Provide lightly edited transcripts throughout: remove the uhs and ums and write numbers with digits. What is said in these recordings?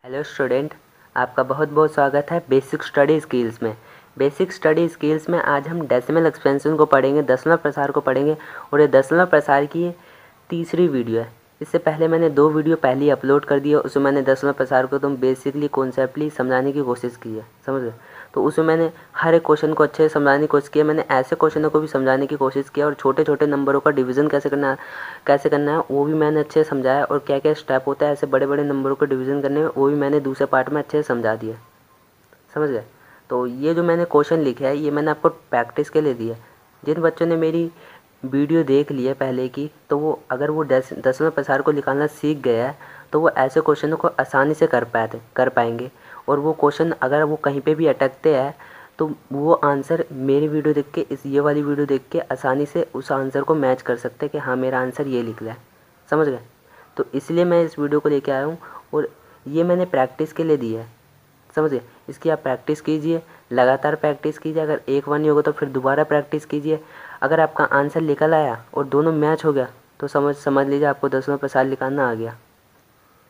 Hello student, आपका बहुत बहुत स्वागत है बेसिक स्टडी स्किल्स में। बेसिक स्टडी स्किल्स में आज हम डेसिमल एक्सपेंशन को पढ़ेंगे, दशमलव प्रसार को पढ़ेंगे। और ये दशमलव प्रसार की तीसरी वीडियो है। इससे पहले मैंने 2 वीडियो पहले ही अपलोड कर दिया। उसमें मैंने दशमलव प्रसार को तुम बेसिकली कॉन्सेप्टली समझाने की कोशिश की है, समझ गए। तो उसमें मैंने हर एक क्वेश्चन को अच्छे से समझाने की कोशिश की। मैंने ऐसे क्वेश्चनों को भी समझाने की कोशिश किया और छोटे छोटे नंबरों का डिवीज़न कैसे करना है वो भी मैंने अच्छे से समझाया। और क्या क्या स्टेप होता है ऐसे बड़े बड़े नंबरों को डिवीज़न करने में, वो भी मैंने दूसरे पार्ट में अच्छे से समझा दिया, समझ गए। तो ये जो मैंने क्वेश्चन लिखे है ये मैंने आपको प्रैक्टिस के लिए दिया है। जिन बच्चों ने मेरी वीडियो देख ली है पहले की, तो वो अगर वो दसवें प्रसार को निकालना सीख गया है तो वो ऐसे क्वेश्चनों को आसानी से कर पाएंगे। और वो क्वेश्चन अगर वो कहीं पे भी अटकते हैं तो वो आंसर मेरी वीडियो देख के, ये वाली वीडियो देख के आसानी से उस आंसर को मैच कर सकते हैं कि हाँ मेरा आंसर ये निकला है, समझ गए। तो इसलिए मैं इस वीडियो को लेके आया हूँ और ये मैंने प्रैक्टिस के लिए दी है, समझिए। इसकी आप प्रैक्टिस कीजिए, लगातार प्रैक्टिस कीजिए। अगर एक बार नहीं होगा तो फिर दोबारा प्रैक्टिस कीजिए। अगर आपका आंसर निकल आया और दोनों मैच हो गया तो समझ लीजिए आपको दसवें प्रसार निकालना आ गया,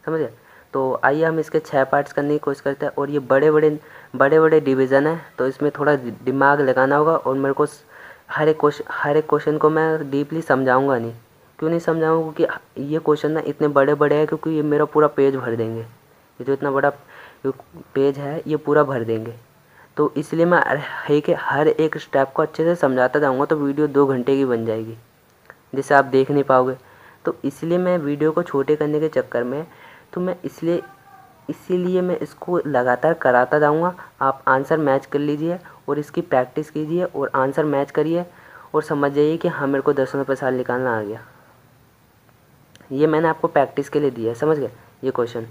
समझिए। तो आइए हम इसके 6 पार्ट्स करने की कोशिश करते हैं। और ये बड़े बड़े डिवीज़न है तो इसमें थोड़ा दिमाग लगाना होगा। और मेरे को हर एक क्वेश्चन को मैं डीपली समझाऊंगा नहीं। क्यों नहीं समझाऊंगा? क्योंकि ये क्वेश्चन ना इतने बड़े बड़े हैं, क्योंकि ये मेरा पूरा पेज भर देंगे। ये जो इतना बड़ा पेज है ये पूरा भर देंगे। तो इसलिए मैं हर एक स्टेप को अच्छे से समझाता जाऊँगा तो वीडियो 2 घंटे की बन जाएगी, जिसे आप देख नहीं पाओगे। तो इसलिए मैं वीडियो को छोटे करने के चक्कर में, तो मैं इसीलिए मैं इसको लगातार कराता जाऊँगा। आप आंसर मैच कर लीजिए और इसकी प्रैक्टिस कीजिए और आंसर मैच करिए और समझ जाइए कि हाँ मेरे को दसवें प्रसार निकालना आ गया। ये मैंने आपको प्रैक्टिस के लिए दिया है, समझ गए, ये क्वेश्चन।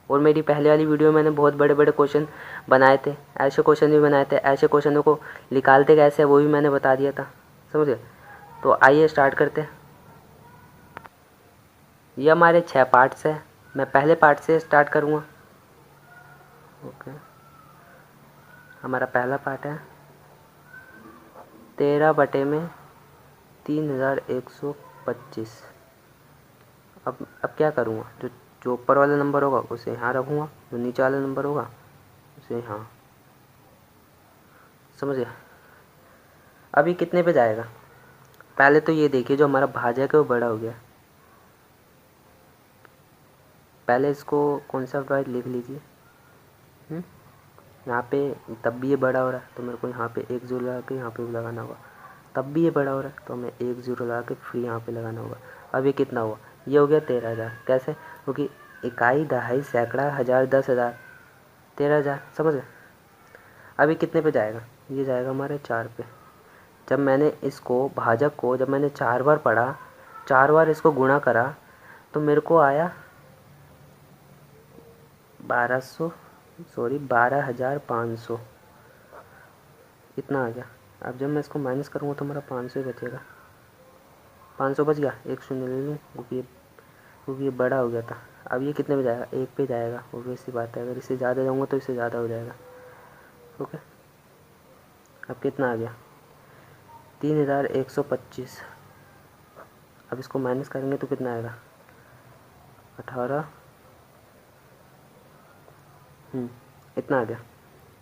और मेरी पहले वाली वीडियो में मैंने बहुत बड़े बड़े क्वेश्चन बनाए थे, ऐसे क्वेश्चन भी बनाए थे। ऐसे क्वेश्चनों को निकालते कैसे वो भी मैंने बता दिया था, समझ गए। तो आइए स्टार्ट करते हैं। ये हमारे 6 पार्ट्स हैं। मैं पहले पार्ट से स्टार्ट करूँगा। ओके, हमारा पहला पार्ट है 13/3,125। अब क्या करूँगा, जो जो ऊपर वाला नंबर होगा उसे यहाँ रखूँगा, जो नीचे वाला नंबर होगा उसे यहाँ, समझ गया। अभी कितने पे जाएगा? पहले तो ये देखिए जो हमारा भाजक है वो बड़ा हो गया। पहले इसको कॉन्सेप्ट वाइज लिख लीजिए। यहाँ पे तब भी ये बड़ा हो रहा है तो मेरे को यहाँ पे 1 ज़ीरो लगा के यहाँ पे भी लगाना होगा। तब भी ये बड़ा हो रहा है तो हमें 1 ज़ीरो लगा के फिर यहाँ पे लगाना होगा। अब ये कितना हुआ? ये हो गया 13,000। कैसे? क्योंकि इकाई, दहाई, सैकड़ा, हज़ार, 10,000, 13,000, समझ गए। अभी कितने पे जाएगा? ये जाएगा हमारे 4 पे। जब मैंने इसको भाजक को जब मैंने 4 बार पढ़ा, 4 बार इसको गुणा करा तो मेरे को आया 12,500, इतना आ गया। अब जब मैं इसको माइनस करूँगा तो मेरा 500 ही बचेगा। 500 बच गया, एक शून्य ले लूँ क्योंकि ये बड़ा हो गया था। अब ये कितने पे जाएगा? 1 पे जाएगा। ऑब्वियस सी बात है, अगर इससे ज़्यादा जाऊँगा तो इससे ज़्यादा हो जाएगा। ओके, अब कितना आ गया? 3,125। अब इसको माइनस करेंगे तो कितना आएगा? 18। इतना आ गया।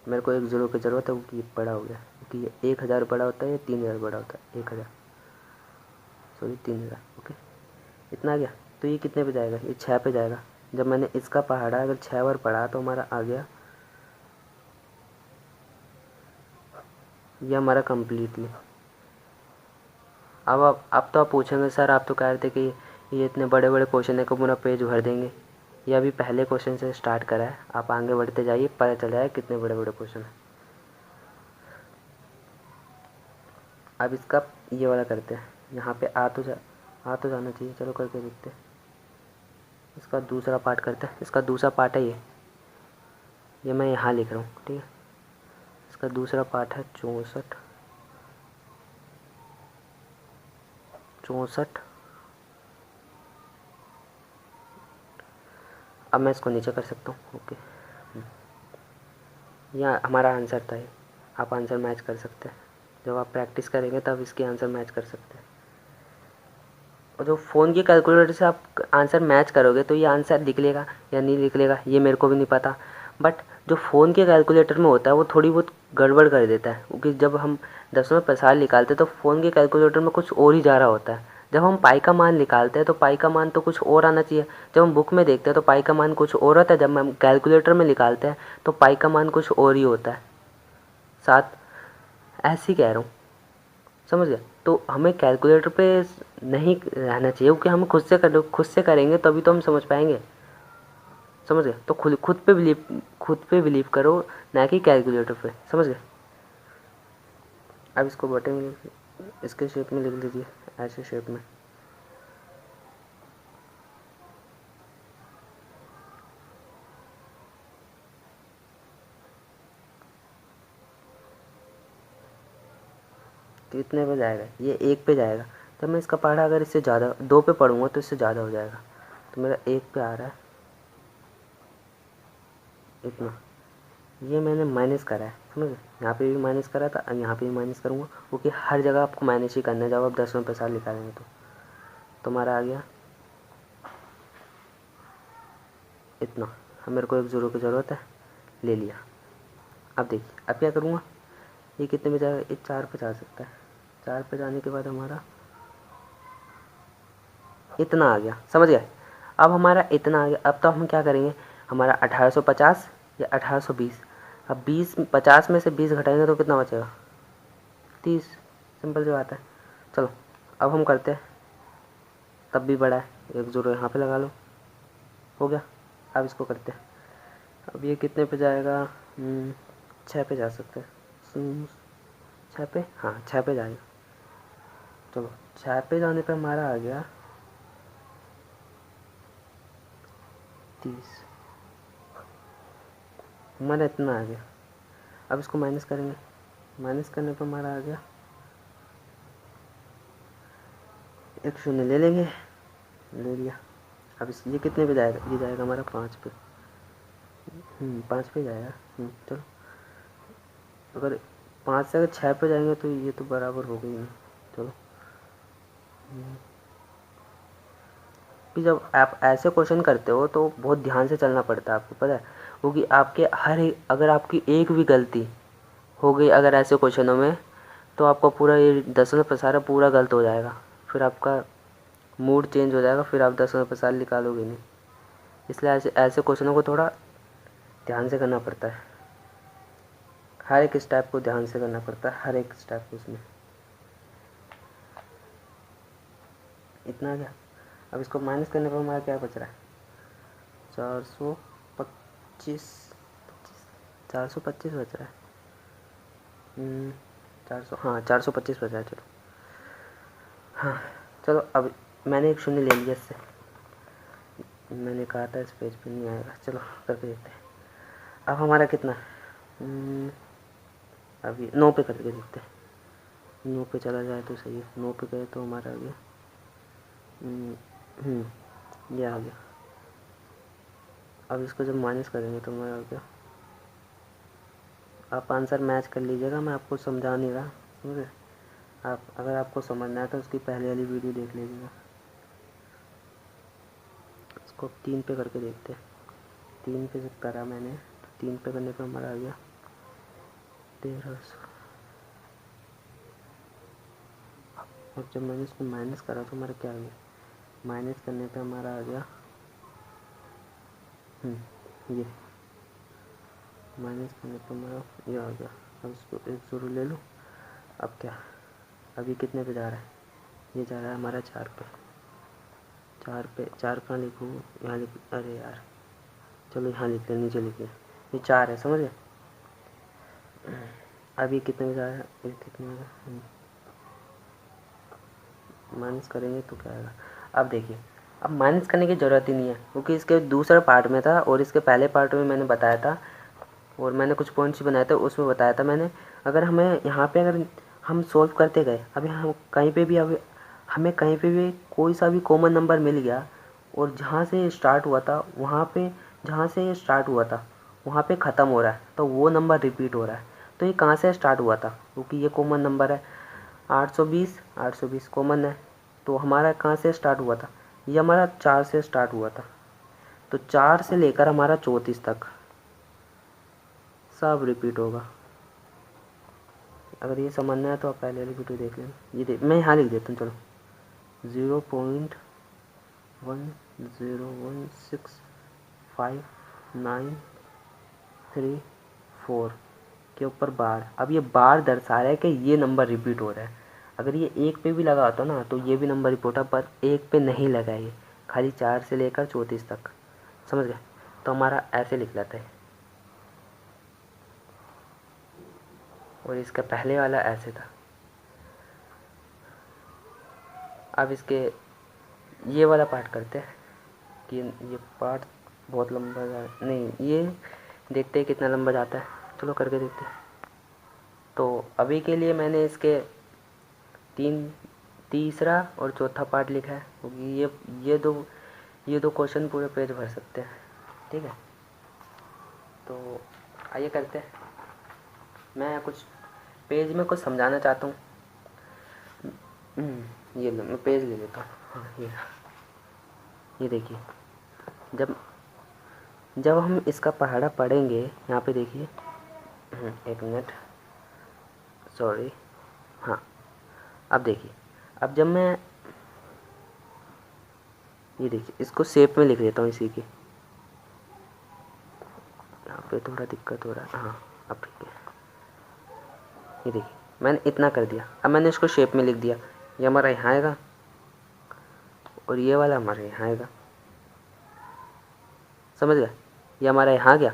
मेरे को 1 ज़ीरो की ज़रूरत है क्योंकि ये बड़ा हो गया। क्योंकि ये 1,000 बड़ा होता है, ये 3,000 बड़ा होता है। 1,000, सॉरी 3,000। ओके, इतना आ गया। तो ये कितने पे जाएगा? ये 6 पे जाएगा। जब मैंने इसका पहाड़ा अगर 6 बार पढ़ा तो हमारा आ गया, ये हमारा कम्प्लीटली। अब तो आप पूछेंगे सर आप तो कह रहे थे कि ये इतने बड़े बड़े क्वेश्चन है को पूरा पेज भर देंगे। ये अभी पहले क्वेश्चन से स्टार्ट करा है, आप आगे बढ़ते जाइए, पता चल जाए कितने बड़े बड़े क्वेश्चन हैं। अब इसका ये वाला करते हैं। यहाँ पे आ तो जाना चाहिए। चलो करके देखते हैं। इसका दूसरा पार्ट करते हैं। इसका दूसरा पार्ट है ये मैं यहाँ लिख रहा हूँ, ठीक है। इसका दूसरा पार्ट है 64। अब मैं इसको नीचे कर सकता हूँ। ओके, यहाँ हमारा आंसर था ये। आप आंसर मैच कर सकते हैं। जब आप प्रैक्टिस करेंगे तब इसके आंसर मैच कर सकते हैं। और जो फ़ोन की कैलकुलेटर से आप आंसर मैच करोगे तो ये आंसर निकलेगा या नहीं निकलेगा ये मेरे को भी नहीं पता। बट जो फ़ोन के कैलकुलेटर में होता है वो थोड़ी बहुत गड़बड़ कर देता है, क्योंकि जब हम दसवें प्रसार निकालते हैं तो फ़ोन के कैलकुलेटर में कुछ और ही जा रहा होता है। जब हम पाई का मान निकालते हैं तो पाई का मान तो कुछ और आना चाहिए। जब हम बुक में देखते हैं तो पाई का मान कुछ और होता है, जब हम कैलकुलेटर में निकालते हैं तो पाई का मान कुछ और ही होता है। साथ ऐसे ही कह रहा हूँ, समझ गए। तो हमें कैलकुलेटर पे नहीं रहना चाहिए, क्योंकि हम खुद से करेंगे तभी तो हम समझ पाएंगे, समझ गए। तो खुद पे बिलीव करो, ना कि कैलकुलेटर पे, समझ गए। अब इसको बटन में इसके शेप में लिख लीजिए, ऐसे शेप में। तो इतने पे जाएगा, ये एक पे जाएगा। जब मैं इसका पढ़ा अगर इससे ज़्यादा दो पे पढ़ूंगा तो इससे ज़्यादा हो जाएगा। तो मेरा एक पे आ रहा है इतना, ये मैंने माइनस करा है, समझ गए। यहाँ पे भी माइनस करा था, यहाँ पे भी माइनस करूँगा, क्योंकि हर जगह आपको माइनस ही करना है जब आप 10वें प्रसार निकालेंगे। तो तुम्हारा आ गया इतना। अब मेरे को एक ज़ीरो की ज़रूरत है, ले लिया। अब देखिए अब क्या करूँगा, ये कितने में जाएगा, ये 4 पे जा सकता है। 4 पे जाने के बाद हमारा इतना आ गया, समझ गए। अब हमारा इतना आ गया। अब तो हम क्या करेंगे, हमारा 1850 या 1820। अब 50 में से 20 घटाएंगे तो कितना बचेगा, 30। सिंपल सी बात है। चलो अब हम करते हैं, तब भी बड़ा है, एक ज़ीरो यहाँ पे लगा लो, हो गया। अब इसको करते हैं। अब ये कितने पे जाएगा, 6 पे जा सकते हैं। 6 पे, हाँ 6 पे जाएगा। चलो 6 पे जाने पे हमारा आ गया 30, हमारा इतना आ गया। अब इसको माइनस करेंगे, माइनस करने पर हमारा आ गया एक शून्य ले लेंगे, ले लिया। अब ये कितने पे जाएगा, ये जाएगा हमारा 5 पे। 5 पे जाएगा। चलो अगर 5 से अगर 6 पे जाएंगे तो ये तो बराबर हो गई नहीं। चलो कि जब आप ऐसे क्वेश्चन करते हो तो बहुत ध्यान से चलना पड़ता है, आपको पता है। क्योंकि आपके अगर आपकी एक भी गलती हो गई अगर ऐसे क्वेश्चनों में, तो आपका पूरा ये 10वें प्रसार पूरा गलत हो जाएगा। फिर आपका मूड चेंज हो जाएगा, फिर आप 10वें प्रसार निकालोगे नहीं। इसलिए ऐसे ऐसे क्वेश्चनों को थोड़ा ध्यान से करना पड़ता है। हर एक स्टेप को ध्यान से करना पड़ता है, हर एक स्टेप को। उसमें इतना आ गया। अब इसको माइनस करने पर हमारा क्या बच रहा है, 425 425 बच रहा है। 400, हाँ 425 बच रहा है। चलो हाँ, चलो अब मैंने एक शून्य ले लिया इससे, मैंने कहा था इस पेज पे नहीं आएगा। चलो करके देखते हैं। अब हमारा कितना, अभी 9 पे करके देखते हैं। 9 पे चला जाए तो सही है। 9 पे गए तो हमारा आ गया, ये आ गया। अब इसको जब माइनस करेंगे तो हमारा आ गया। आप आंसर मैच कर लीजिएगा, मैं आपको समझा नहीं रहा, समझे। आप अगर आपको समझना है तो उसकी पहले वाली वीडियो देख लीजिएगा। इसको 3 पे करके देखते हैं। 3 पे जब करा मैंने तो 3 पे करने पे हमारा आ गया 1300। और जब मैंने इसको माइनस करा तो हमारा क्या आ गया, माइनस करने पे हमारा आ गया ये, माइनस करने पे हमारा ये आ गया। अब इसको एक ज़रूर ले लो। अब क्या, अभी कितने पे जा रहा है, ये जा रहा है हमारा 4 पे। 4 पे, 4 कहाँ लिखूँ, यहाँ लिख, अरे यार चलो यहाँ लिख लें, नीचे लिख लें। ये 4 है, समझ गए। अभी कितने में जा रहा है, ये कितने में, माइनस करेंगे तो क्या आएगा। अब देखिए, अब माइनस करने की ज़रूरत ही नहीं है, क्योंकि इसके दूसरे पार्ट में था और इसके पहले पार्ट में मैंने बताया था, और मैंने कुछ पॉइंट्स बनाए थे उसमें बताया था मैंने। अगर हमें यहाँ पे अगर हम सॉल्व करते गए, अभी हम कहीं पे भी, अभी हमें कहीं पे भी कोई सा भी कॉमन नंबर मिल गया और जहाँ से स्टार्ट हुआ था वहाँ पे, जहाँ से स्टार्ट हुआ था वहाँ पे ख़त्म हो रहा है, तो वो नंबर रिपीट हो रहा है। तो ये कहाँ से स्टार्ट हुआ था, क्योंकि ये कॉमन नंबर है 820, 820 कॉमन है। तो हमारा कहाँ से स्टार्ट हुआ था, ये हमारा 4 से स्टार्ट हुआ था, तो 4 से लेकर हमारा 34 तक सब रिपीट होगा। अगर ये समझना है तो आप पहले वाली वीडियो देख लेना। ये मैं यहाँ लिख देता हूँ, चलो 0.1016593 के ऊपर बार। अब ये बार दर्शा रहा है कि ये नंबर रिपीट हो रहा है। अगर ये 1 पे भी लगा होता ना तो ये भी नंबर रिपीट होता, पर 1 पे नहीं लगा, ये खाली 4 से लेकर 34 तक, समझ गए। तो हमारा ऐसे लिख लेता है, और इसका पहले वाला ऐसे था। अब इसके ये वाला पार्ट करते हैं कि ये पार्ट बहुत लंबा नहीं, ये देखते हैं कितना लंबा जाता है, चलो करके देखते हैं। तो अभी के लिए मैंने इसके तीसरा और चौथा पार्ट लिखा है, क्योंकि ये दो क्वेश्चन पूरे पेज भर सकते हैं, ठीक है। तो आइए करते हैं। मैं कुछ पेज में कुछ समझाना चाहता हूँ। ये लो, मैं पेज ले लेता हूँ। हाँ, ये देखिए, जब हम इसका पहाड़ा पढ़ेंगे, यहाँ पे देखिए, एक मिनट, सॉरी, हाँ, अब देखिए, अब जब मैं ये देखिए इसको शेप में लिख देता हूँ इसी की, यहाँ पे थोड़ा दिक्कत हो रहा है, हाँ अब ठीक है। ये देखिए मैंने इतना कर दिया, अब मैंने इसको शेप में लिख दिया, ये हमारा यहाँ आएगा और ये वाला हमारे यहाँ आएगा, समझ गए, ये हमारा यहाँ गया।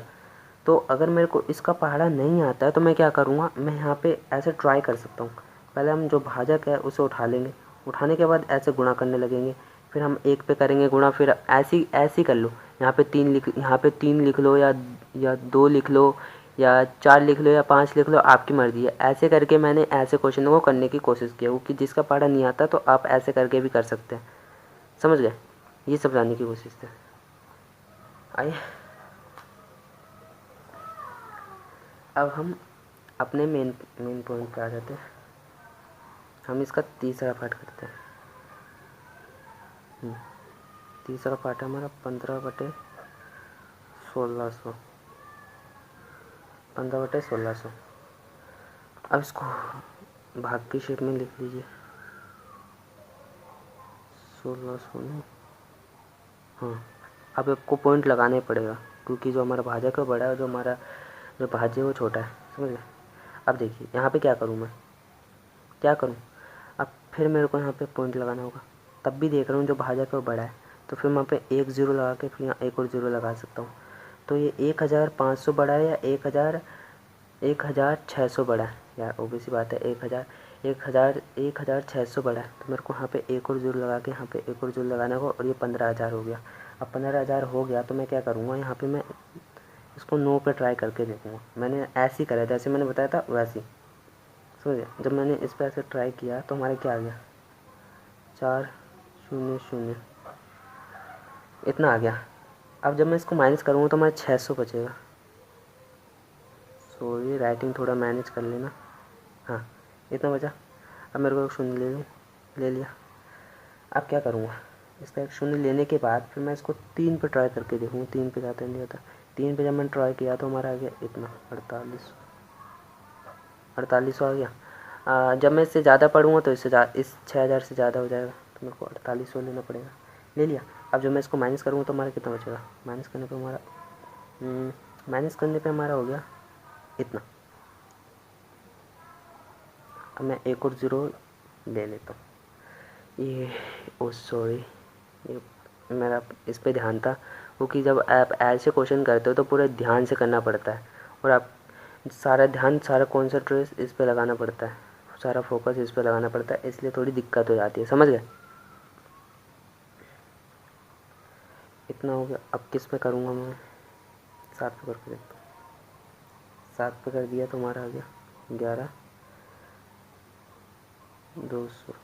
तो अगर मेरे को इसका पहाड़ा नहीं आता है तो मैं क्या करूँगा, मैं यहाँ पे ऐसे ट्राई कर सकता हूँ। पहले हम जो भाजक है उसे उठा लेंगे, उठाने के बाद ऐसे गुणा करने लगेंगे, फिर हम 1 पे करेंगे गुणा, फिर ऐसी कर लो, यहाँ पे 3 लिख लो, या 2 लिख लो, या 4 लिख लो, या 5 लिख लो, आपकी मर्ज़ी है। ऐसे करके मैंने ऐसे क्वेश्चन को करने की कोशिश की है, कि जिसका पहाड़ा नहीं आता तो आप ऐसे करके भी कर सकते हैं, समझ गए। ये सब जानने की कोशिश है। आइए अब हम अपने मेन पॉइंट पे आ जाते हैं। हम इसका तीसरा पार्ट करते हैं। तीसरा पार्ट है हमारा 15/1600। 15/1600। अब इसको भाग की शेप में लिख लीजिए, 1600 नहीं, हाँ। अब आपको पॉइंट लगाने पड़ेगा, क्योंकि जो हमारा भाजक है बड़ा है, जो भाज्य है वो छोटा है, समझ गए। अब देखिए यहाँ पे क्या करूँ, अब फिर मेरे को यहाँ पे पॉइंट लगाना होगा, तब भी देख रहा हूँ जो भाजक है वो बड़ा है, तो फिर मैं पे 1 0 लगा के फिर यहाँ एक और 0 लगा सकता हूँ। तो ये 1500 बड़ा है या 1600 बड़ा है, यार ओबीसी बात है, 1600 बड़ा है, तो मेरे को यहाँ पे एक और 0 लगा के यहाँ पे एक और 0 लगाना होगा, और ये 15,000 हो गया। अब 15,000 हो गया तो मैं क्या करूँगा, यहाँ पे मैं इसको 9 पे ट्राई करके देखूँगा। मैंने ऐसे ही करा, जैसे मैंने बताया था वैसे ही, समझे। जब मैंने इस पर ऐसे ट्राई किया तो हमारे क्या आ गया, 400 इतना आ गया। अब जब मैं इसको माइनस करूँगा तो हमारा 600 बचेगा। सॉरी, राइटिंग थोड़ा मैनेज कर लेना, हाँ इतना बचा। अब मेरे को 0 ले लिया। अब क्या करूँगा, इसका 1 0 लेने के बाद फिर मैं इसको 3 पे ट्राई करके देखूँगा, 3 पे जाता नहीं जाता। 3 पे जब मैंने ट्राई किया तो हमारा आ गया इतना 4800 आ गया। जब मैं इससे ज़्यादा पढ़ूँगा तो इस 6000 से ज़्यादा हो जाएगा, तो मेरे को 4800 लेना पड़ेगा, ले लिया। अब जब मैं इसको माइनस करूँगा तो हमारा कितना बचेगा, माइनस करने पे हमारा हो गया इतना। अब मैं एक और 0 ले लेता हूँ, ये सॉरी, ये मेरा इस पे ध्यान था, क्योंकि जब आप ऐसे क्वेश्चन करते हो तो पूरे ध्यान से करना पड़ता है, और आप सारा ध्यान, सारा कॉन्सेंट्रेट इस पे लगाना पड़ता है, सारा फोकस इस पे लगाना पड़ता है, इसलिए थोड़ी दिक्कत हो जाती है, समझ गए। इतना हो गया। अब किस पे करूँगा मैं, 7 पे करके देखता हूँ। 7 पे कर दिया तो हमारा आ गया 11,200।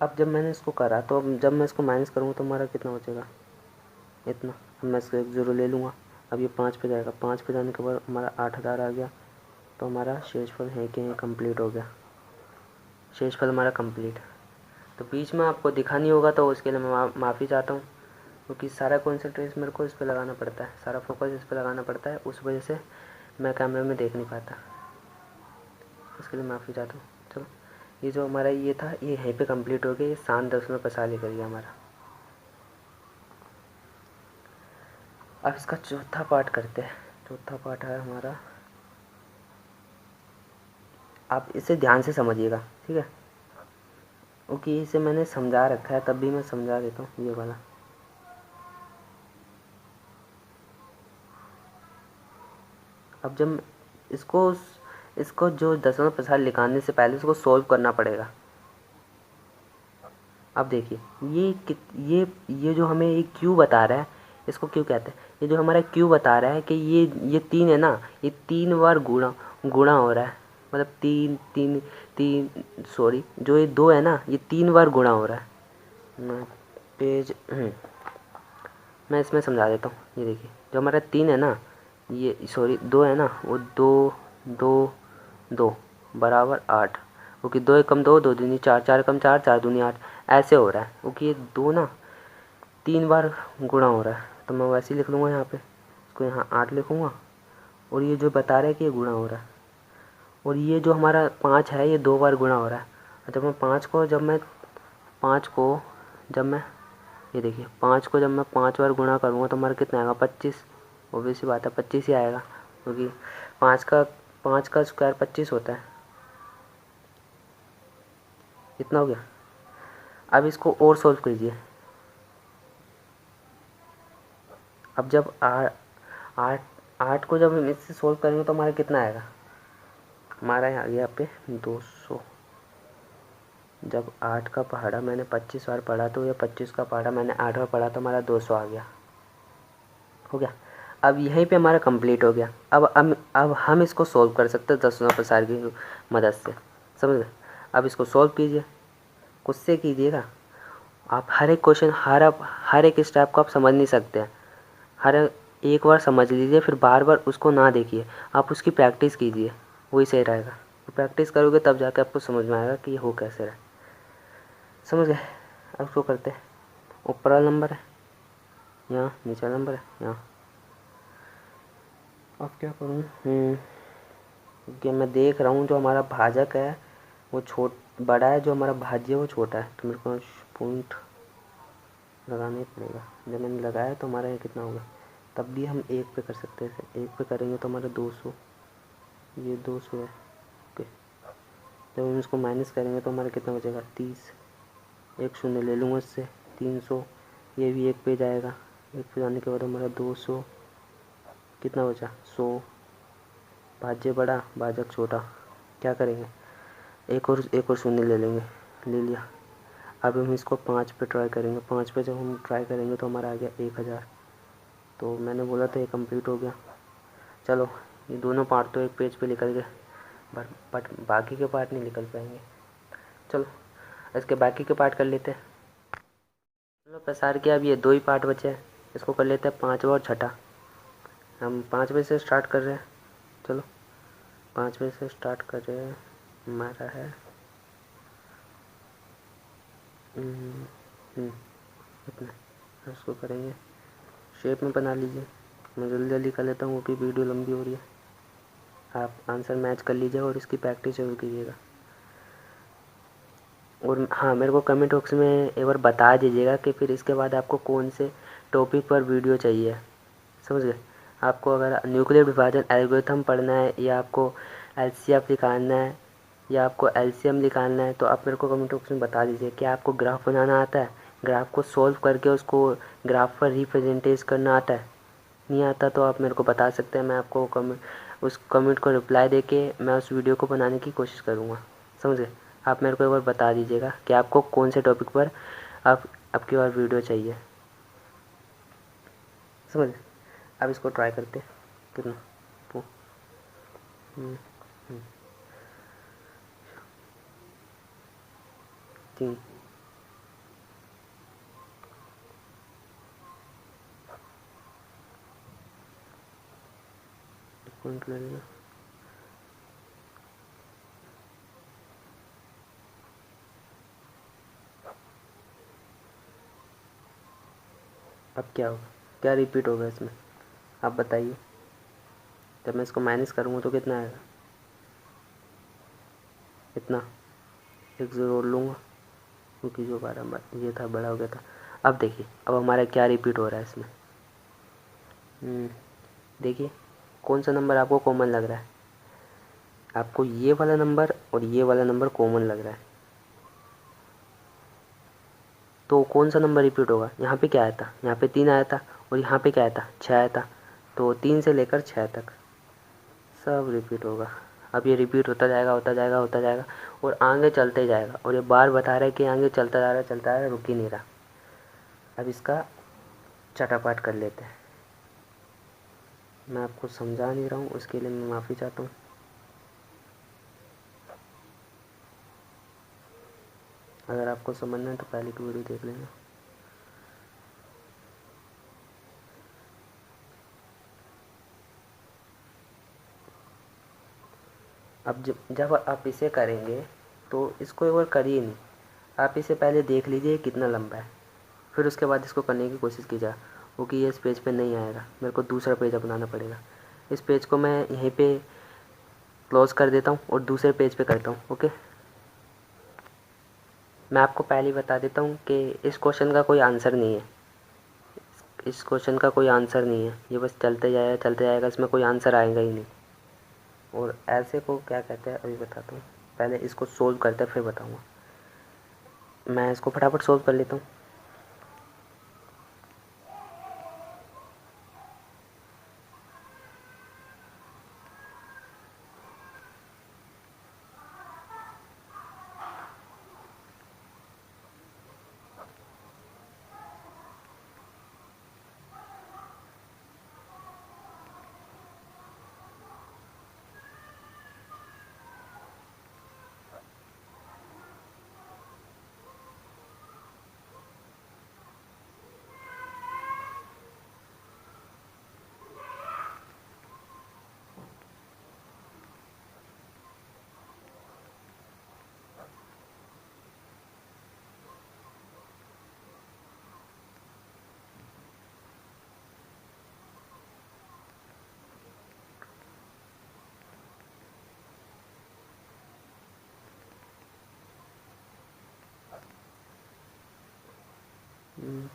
अब जब मैंने इसको करा तो अब जब मैं इसको माइनस करूँगा तो हमारा कितना बचेगा, इतना। अब मैं इसको 1 0 ले लूँगा। अब ये 5 पे जाएगा, 5 पे जाने के बाद हमारा 8000 आ गया, तो हमारा शेषफल है कि कंप्लीट हो गया। शेषफल हमारा कंप्लीट। तो बीच में आपको दिखा नहीं होगा तो उसके लिए मैं माफ़ी चाहता हूँ, क्योंकि सारा कॉन्सेंट्रेशन मेरे को इस पर लगाना पड़ता है, सारा फोकस इस पर लगाना पड़ता है, उस वजह से मैं कैमरे में देख नहीं पाता, उसके लिए माफ़ी चाहता हूँ। चलो, ये जो हमारा ये था ये यहीं पे कंप्लीट हो गया। ये शांत दर्शन प्रसार लेकर गया हमारा। अब इसका चौथा पार्ट करते हैं। चौथा पार्ट है हमारा, आप इसे ध्यान से समझिएगा, ठीक है, क्योंकि इसे मैंने समझा रखा है, तब भी मैं समझा देता हूँ ये वाला। अब जब इसको इसको जो दशमलव प्रसार निकालने से पहले इसको सोल्व करना पड़ेगा। अब देखिए ये जो हमें ये क्यू बता रहा है, इसको क्यों कहते हैं, ये जो हमारा क्यू बता रहा है कि ये 3 है ना, ये 3 बार गुणा गुणा हो रहा है, मतलब तीन तीन तीन सॉरी, जो ये 2 है ना, ये 3 बार गुणा हो रहा है। मैं पेज मैं इसमें समझा देता हूँ। ये देखिए, जो हमारा 3 है ना, ये सॉरी 2 है ना, वो 2 2 2 बराबर 8, क्योंकि 2 एकम 2, 2 दूनी 4, 4 एकम 4, 4 दूनी 8, ऐसे हो रहा है, क्योंकि ये 2 ना 3 बार गुणा हो रहा है। तो मैं वैसे ही लिख लूँगा यहाँ पे, इसको यहाँ 8 लिखूँगा, और ये जो बता रहा है कि ये गुणा हो रहा है, और ये जो हमारा 5 है ये 2 बार गुणा हो रहा है। और जब मैं 5 को जब मैं ये देखिए 5 को जब मैं 5 बार गुणा करूँगा तो हमारा कितना आएगा, 25। ऑब्वियस सी बात है 25 ही आएगा, क्योंकि 5 का स्क्वायर 25 होता है। इतना हो गया। अब इसको और सोल्व कीजिए। अब जब आठ आठ को जब हम इससे सोल्व करेंगे तो हमारा कितना आएगा, हमारा यहाँ आ गया पे 200। जब 8 का पहाड़ा मैंने 25 बार पढ़ा तो ये 25 का पहाड़ा मैंने 8 बार पढ़ा तो हमारा 200 आ गया। हो गया। अब यहीं पे हमारा कंप्लीट हो गया। अब हम इसको सोल्व कर सकते हैं दशमलव प्रसार की मदद से, समझ गए। अब इसको सोल्व कीजिए, खुद से कीजिएगा। आप हर एक क्वेश्चन हर एक स्टेप को आप समझ नहीं सकते हैं। हर एक बार समझ लीजिए, फिर बार बार उसको ना देखिए, आप उसकी प्रैक्टिस कीजिए, वही सही रहेगा। प्रैक्टिस करोगे तब जाकर आपको समझ में आएगा कि ये हो कैसे रहा है। समझ गए। अब उसको करते हैं। ऊपर वाला नंबर है यहाँ, नीचे वाला नंबर है यहाँ। अब क्या करूँ, कि मैं देख रहा हूँ जो हमारा भाजक है वो बड़ा है, जो हमारा भाज्य है वो छोटा है, तो मेरे को पॉइंट लगाना ही पड़ेगा। जब मैंने लगाया तो हमारा यहाँ कितना होगा, तब भी हम 1 पे कर सकते हैं। 1 पे करेंगे तो हमारा 200, ये 200 है। ओके, जब हम इसको माइनस करेंगे तो हमारा कितना बचेगा, 30। एक शून्य ले लूँगा इससे, 300। ये भी 1 पे जाएगा, 1 पे जाने के बाद हमारा 200, कितना बचा, 100। भाज्य बड़ा, भाजक छोटा, क्या करेंगे, एक और शून्य ले लेंगे, ले लिया। अब हम इसको 5 पे ट्राई करेंगे। 5 पे जब हम ट्राई करेंगे तो हमारा आ गया 1000। तो मैंने बोला था ये कंप्लीट हो गया। चलो, ये दोनों पार्ट तो एक पेज पे निकल गए, बट बाकी के पार्ट नहीं निकल पाएंगे। चलो, इसके बाकी के पार्ट कर लेते हैं। चलो, प्रसार किया, अब ये 2 ही पार्ट बचे हैं, इसको कर लेते हैं 5वां और छठा। हम 5 बजे से स्टार्ट कर रहे हैं। चलो, 5 बजे से स्टार्ट कर रहे हैं। हमारा है इतना, इसको करेंगे, शेप में बना लीजिए। मैं जल्दी जल्दी कर लेता हूँ क्योंकि वीडियो लंबी हो रही है। आप आंसर मैच कर लीजिए और इसकी प्रैक्टिस जरूर कीजिएगा। और हाँ, मेरे को कमेंट बॉक्स में एक बार बता दीजिएगा कि फिर इसके बाद आपको कौन से टॉपिक पर वीडियो चाहिए, समझ गए। आपको अगर न्यूक्लियर विभाजन एल्गोरिथम पढ़ना है, या आपको एलसीएम निकालना है, या आपको एलसीएम निकालना है, तो आप मेरे को कमेंट बॉक्स में बता दीजिए। क्या आपको ग्राफ बनाना आता है, ग्राफ को सॉल्व करके उसको ग्राफ पर रिप्रेजेंटेशन करना आता है, नहीं आता तो आप मेरे को बता सकते हैं। मैं आपको उस कमेंट को रिप्लाई देके मैं उस वीडियो को बनाने की कोशिश करूँगा, समझ गए। आप मेरे को एक बार बता दीजिएगा कि आपको कौन से टॉपिक पर आपकी बार वीडियो चाहिए, समझ। अब इसको ट्राई करते हैं कितना। हम्म, हम्म, 3 पॉइंट लगेगा। अब क्या होगा, क्या रिपीट होगा इसमें, आप बताइए। जब मैं इसको माइनस करूँगा तो कितना आएगा, इतना, एक ज़ीरो और लूँगा क्योंकि जो बारह ये था बड़ा हो गया था। अब देखिए अब हमारा क्या रिपीट हो रहा है इसमें। देखिए कौन सा नंबर आपको कॉमन लग रहा है, आपको ये वाला नंबर और ये वाला नंबर कॉमन लग रहा है, तो कौन सा नंबर रिपीट होगा। यहाँ पे क्या आया था, यहाँ पे 3 आया था, और यहाँ पे क्या आया था, 6 आया था। तो 3 से लेकर 6 तक सब रिपीट होगा। अब ये रिपीट होता जाएगा होता जाएगा होता जाएगा और आगे चलते जाएगा, और ये बार बता रहा है कि आगे चलता जा रहा है चलता जा रहा है, रुक ही नहीं रहा। अब इसका चटापाट कर लेते हैं। मैं आपको समझा नहीं रहा हूँ, उसके लिए मैं माफ़ी चाहता हूँ। अगर आपको समझना है तो पहले की वीडियो देख लेना। अब जब आप इसे करेंगे तो इसको एक बार करिए नहीं, आप इसे पहले देख लीजिए कितना लंबा है, फिर उसके बाद इसको करने की कोशिश कीजिए। क्योंकि ये इस पेज पे नहीं आएगा, मेरे को दूसरा पेज अपनाना पड़ेगा। इस पेज को मैं यहीं पे क्लोज़ कर देता हूँ और दूसरे पेज पे करता हूँ। ओके, मैं आपको पहले ही बता देता हूँ कि इस क्वेश्चन का कोई आंसर नहीं है, इस क्वेश्चन का कोई आंसर नहीं है, ये बस चलते जाएगा, इसमें कोई आंसर आएगा ही नहीं। और ऐसे को क्या कहते हैं अभी बताता हूँ, पहले इसको सोल्व करते हैं फिर बताऊँगा। मैं इसको फटाफट सोल्व कर लेता हूँ।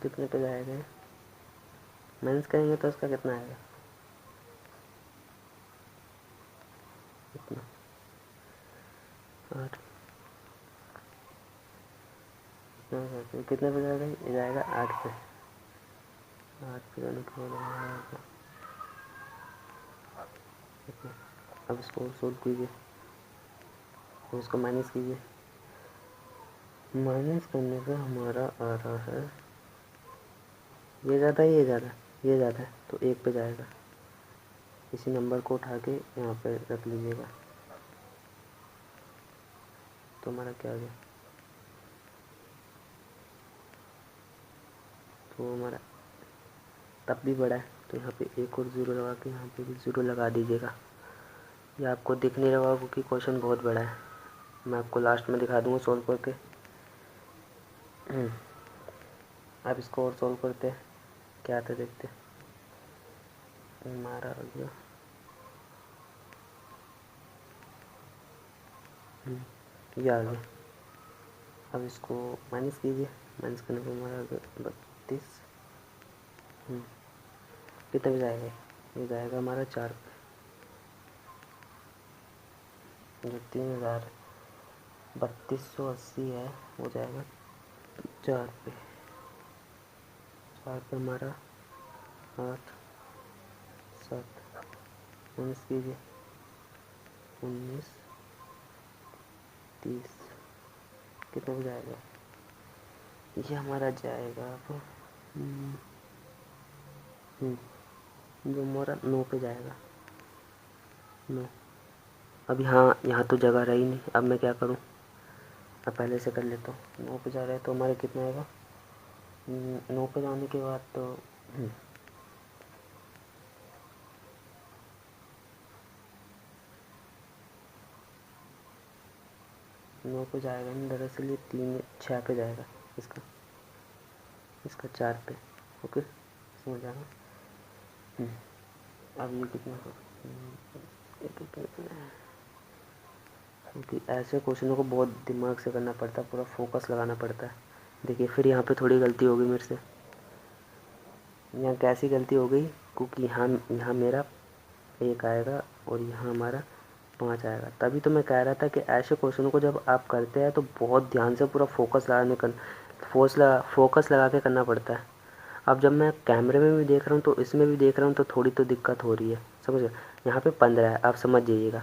कितने पे जाएगा, माइनस करेंगे तो उसका कितना आएगा, कितना, 8। कितने पे जाएगा, ये जाएगा 8 पे, 8 पे जाने के बाद आएगा कितना। अब इसको सोल्व कीजिए और इसको माइनस कीजिए। माइनस करने पे हमारा आ रहा है, ये ज़्यादा है ये ज़्यादा, ये ज़्यादा है तो 1 पे जाएगा। इसी नंबर को उठा के यहाँ पे रख लीजिएगा, तो हमारा क्या आ गया, तो हमारा तब भी बड़ा है, तो यहाँ पे एक और ज़ीरो लगा के यहाँ पे भी ज़ीरो लगा दीजिएगा। ये आपको दिख नहीं रहा क्योंकि क्वेश्चन बहुत बड़ा है, मैं आपको लास्ट में दिखा दूँगा सोल्व करके। आप इसको और सोल्व करते हैं, क्या आता है देखते हैं। हमारा आ गया, ये आ गया। अब इसको माइनस कीजिए, माइनस करने पर हमारा आ गया 32। कितने पे जाएगा, ये जाएगा हमारा 4 पे, जो 3280 है वो जाएगा 4 पे। 4 पे हमारा 8 7, 19 कीजिए, 19 30, कितने पे जाएगा, ये हमारा जाएगा अब जो हमारा 9 पे जाएगा, 9। अब यहाँ तो जगह रही नहीं, अब मैं क्या करूँ, अब पहले से कर लेता हूँ। 9 पे जा रहा है तो हमारे कितना आएगा, 9 पे जाने के बाद तो 9 पे जाएगा नहीं, दरअसल ये 3 6 पे जाएगा, इसका 4 पे। ओके। समझ आना। अब ये कितना क्योंकि ऐसे क्वेश्चनों को बहुत दिमाग से करना पड़ता है, पूरा फोकस लगाना पड़ता है। देखिए फिर यहाँ पे थोड़ी गलती हो गई मेरे से। यहाँ कैसी गलती हो गई, क्योंकि यहाँ मेरा 1 आएगा और यहाँ हमारा 5 आएगा। तभी तो मैं कह रहा था कि ऐसे क्वेश्चनों को जब आप करते हैं तो बहुत ध्यान से पूरा फोकस लगा के करना पड़ता है। अब जब मैं कैमरे में भी देख रहा हूँ तो इसमें भी देख रहा हूँ तो थोड़ी तो दिक्कत हो रही है, समझ गए। यहाँ पे 15 है, आप समझ जाइएगा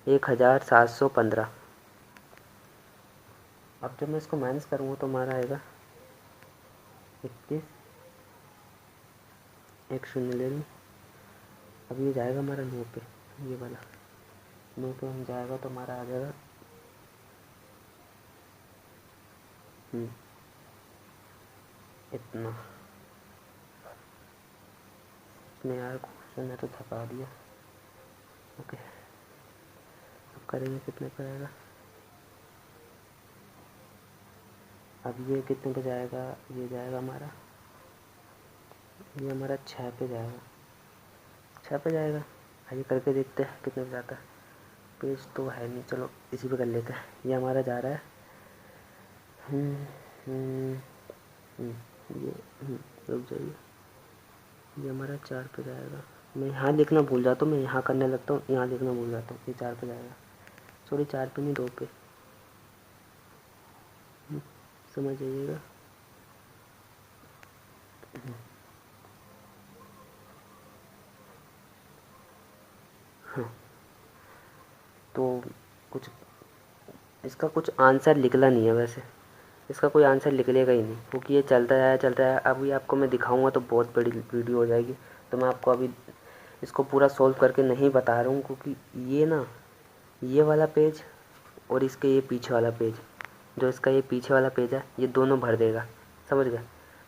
1715। अब जब मैं इसको माइनस करूँगा तो हमारा आएगा 21, एक शून्य ले लूँ। अब ये जाएगा हमारा 9 पे, ये वाला 9 पे हम जाएगा तो हमारा आ जाएगा इतना। इतने यार क्वेश्चन है तो थका दिया। ओके अब करेंगे कितने पे आएगा। अब ये कितने पे जाएगा, ये जाएगा हमारा, ये हमारा 6 पे जाएगा, 6 पे जाएगा। आइए करके देखते हैं कितने पे जाता है। पेज तो है नहीं, चलो इसी पे कर लेते हैं। ये हमारा जा रहा है ये रुक जाइए, ये हमारा 4 पे जाएगा। मैं यहाँ लिखना भूल जाता हूँ, मैं यहाँ करने लगता हूँ, यहाँ लिखना भूल जाता हूँ। ये 4 पे जाएगा, सॉरी 4 पे नहीं 2 पे, समझ जाइएगा। हाँ तो कुछ इसका कुछ आंसर निकला नहीं है वैसे, इसका कोई आंसर निकलेगा ही नहीं, क्योंकि ये चलता है। अभी आपको मैं दिखाऊंगा तो बहुत बड़ी वीडियो हो जाएगी। तो मैं आपको अभी इसको पूरा सॉल्व करके नहीं बता रहा हूँ, क्योंकि ये ना, ये वाला पेज और इसके ये पीछे वाला पेज, जो इसका ये पीछे वाला पेज है, ये दोनों भर देगा, समझ गए।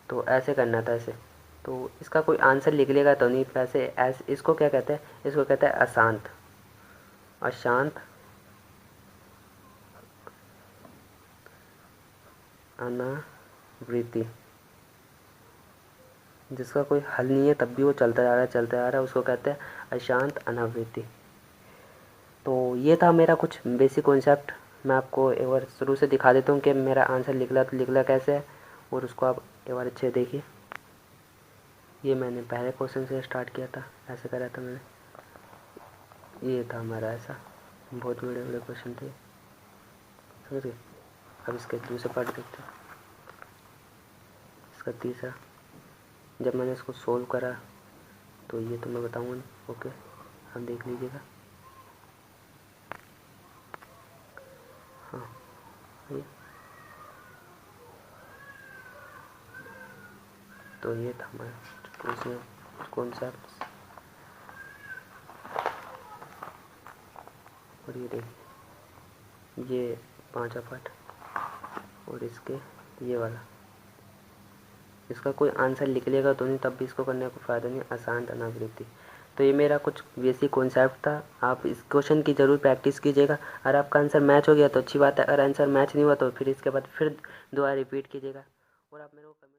तो ऐसे करना था ऐसे, तो इसका कोई आंसर निकलेगा तो नहीं। वैसे ऐसे इसको क्या कहते हैं, इसको कहते हैं अशांत, अशांत अनावृत्ति, जिसका कोई हल नहीं है तब भी वो चलता जा रहा है, उसको कहते हैं अशांत अनावृत्ति। तो ये था मेरा कुछ बेसिक कॉन्सेप्ट। मैं आपको एक बार शुरू से दिखा देता हूँ कि मेरा आंसर निकला कैसे है, और उसको आप एक बार अच्छे देखिए। ये मैंने पहले क्वेश्चन से स्टार्ट किया था, ऐसे करा था मैंने। ये था हमारा ऐसा, बहुत बड़े बड़े क्वेश्चन थे, समझ गए। अब इसके दूसरे पार्ट देखते हैं, इसका तीसरा। जब मैंने इसको सोल्व करा तो ये तो मैं बताऊँगा नहीं, ओके आप देख लीजिएगा। हाँ ये तो ये था हमारा कॉन्सेप्ट। और ये देखिए ये 5वां पार्ट, और इसके ये वाला, इसका कोई आंसर निकलेगा तो नहीं, तब भी इसको करने का फ़ायदा नहीं, अशांत अनावृत्ति। तो ये मेरा कुछ बेसिक कॉन्सेप्ट था। आप इस क्वेश्चन की ज़रूर प्रैक्टिस कीजिएगा। अगर आपका आंसर मैच हो गया तो अच्छी बात है, अगर आंसर मैच नहीं हुआ तो फिर इसके बाद फिर दोबारा रिपीट कीजिएगा। और आप मेरे को कमेंट